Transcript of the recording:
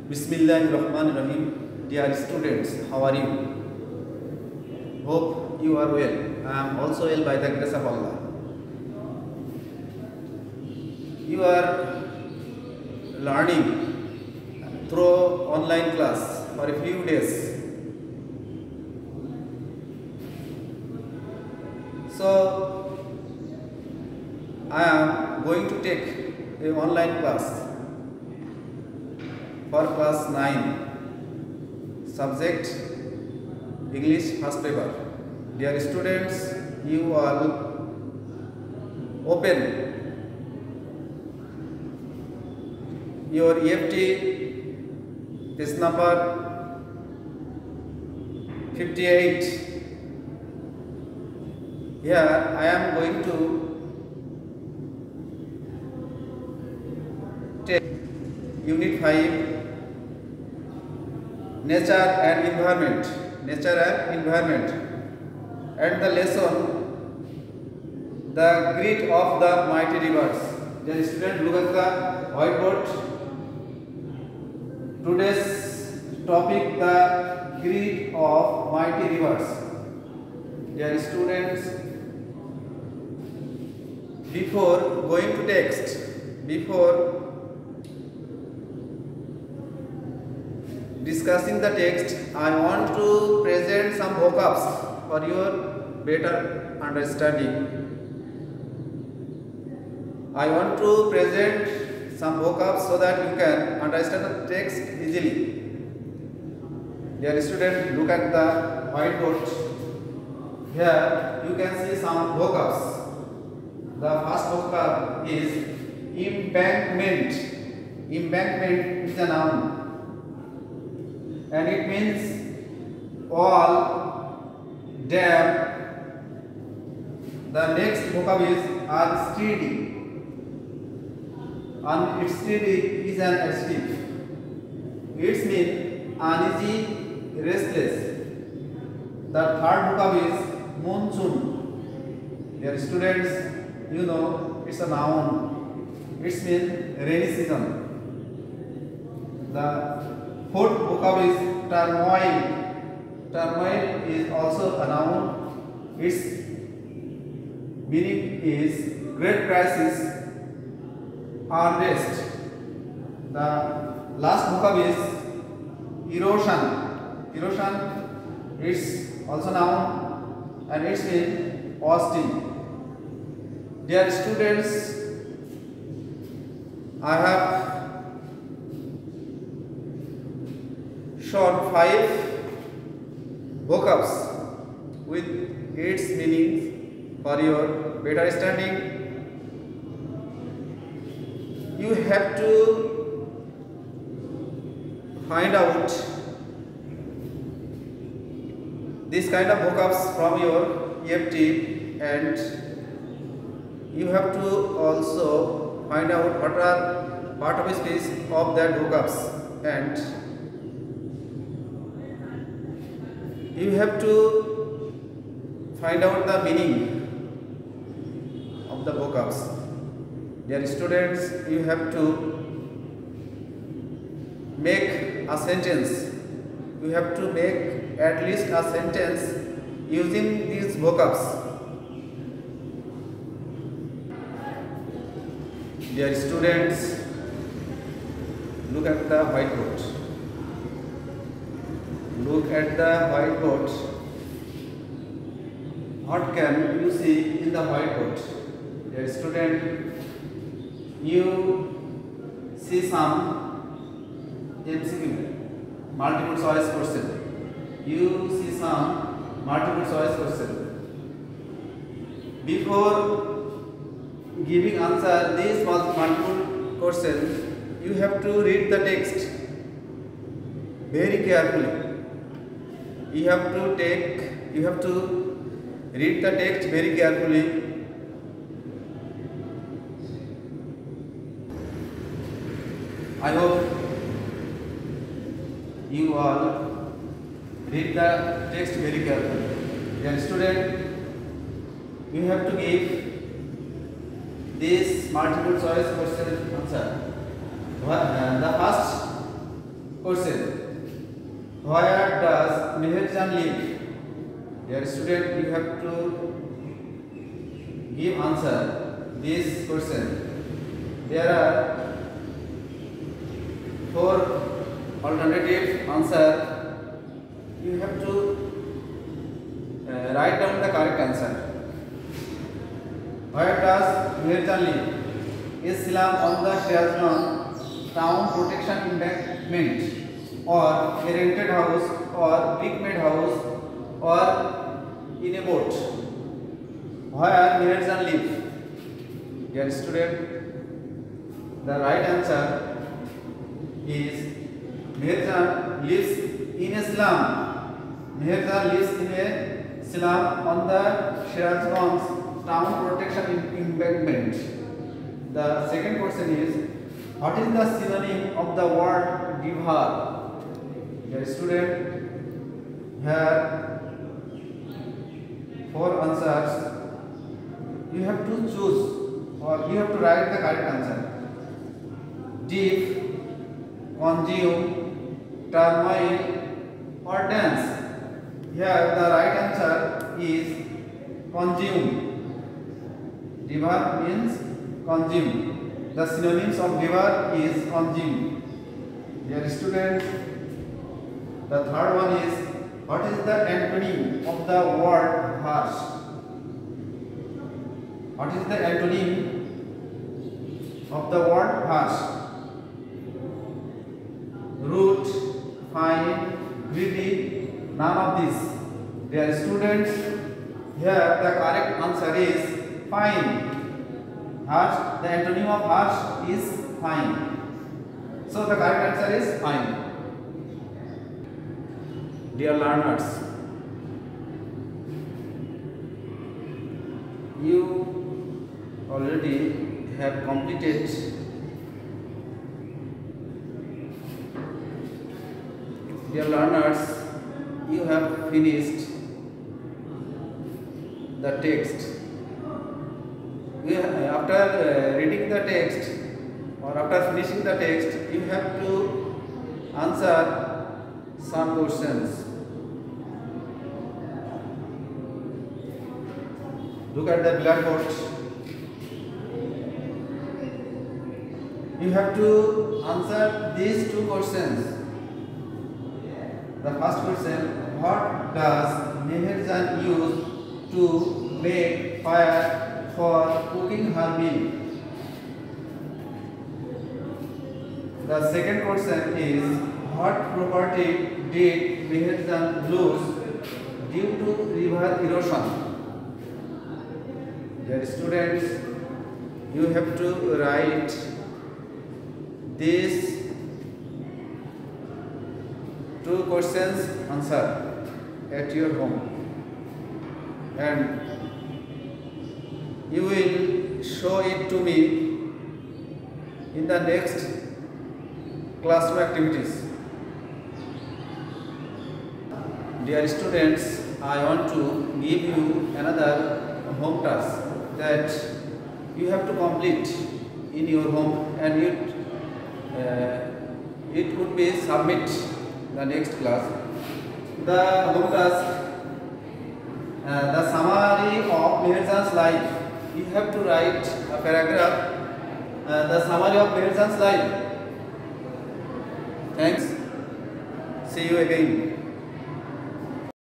Bismillahirrahmanirrahim. Dear students, how are you? Hope you are well. I am also well by the grace of Allah. You are learning through online class for a few days. So, I am going to take a online class for class 9, subject English first paper. Dear students, you all open your EFT page number 58. Here I am going to take Unit 5, Nature and Environment. Nature and Environment. And the lesson, the grit of the mighty rivers. Dear student, look at the whiteboard. Today's topic, the grit of mighty rivers. Dear students, before going to text, before discussing the text, I want to present some vocabs for your better understanding. I want to present some vocabs so that you can understand the text easily. Dear student, look at the whiteboard. Here you can see some vocabs. The first vocab is embankment. Embankment is a noun and it means wall, dam. The next vocab is unsteady. Unsteady is an adjective. It means uneasy, restless. The third vocab is monsoon. Dear students, you know it's a noun. It means rainy season. The fourth vocab is turmoil. Turmoil is also a noun. Its meaning is great crisis, unrest. The last vocab is erosion. Erosion is also noun and it means wasting. Dear students, I have shown 5 vocabs with its meanings for your better understanding. You have to find out this kind of vocabs from your EFT, and you have to also find out what are part of speech of that vocabs, and you have to find out the meaning of the vocabs. Dear students, you have to make a sentence. You have to make at least a sentence using these vocabs. Dear students, look at the whiteboard. Look at the whiteboard. What can you see in the whiteboard? Dear student, you see some MCQ, multiple choice question. You see some multiple choice question. Before giving answer these multiple questions, you have to read the text very carefully. You have to read the text very carefully. I hope you all read the text very carefully. Dear student, you have to give this multiple choice question answer. The first question. Where does Meherjan live? Dear student, you have to give answer this question. There are 4 alternative answer. You have to write down the correct answer. Where does Meherjan live? Is slum on the Shirazganj town protection embankment, or a rented house, or brick made house, or in a boat? Where Meherjan live? Dear student, the right answer is Meherjan lives in a slum. Meherjan lives in a slum on the Shirazganj town protection embankment. The second question is, what is the synonym of the word Divhar? Dear student, here 4 answers. You have to choose, or you have to write the correct answer. Deep, consume, turmoil, or dance. Here the right answer is consume. Divhar means consume. The synonyms of divhar is consume. Dear students, the third one is, what is the antonym of the word harsh? What is the antonym of the word harsh? Rude, fine, greedy, none of these. Dear students, here the correct answer is fine. Harsh, the antonym of harsh is fine. So the correct answer is fine. Dear learners, you already have completed dear learners, you have finished the text. After reading the text, or after finishing the text, you have to answer some questions. Look at the blackboard. You have to answer these 2 questions. The first question, what does Meherjan use to make fire for cooking her meal? The second question is, what property did Meherjan lose due to river erosion? Dear students, you have to write these 2 questions answer at your home, and you will show it to me in the next classroom activities. Dear students, I want to give you another home task that you have to complete in your home, and it would be submit the next class. The home task, the summary of Meherjan's life. You have to write a paragraph, the summary of Meherjan's life. Thanks. See you again.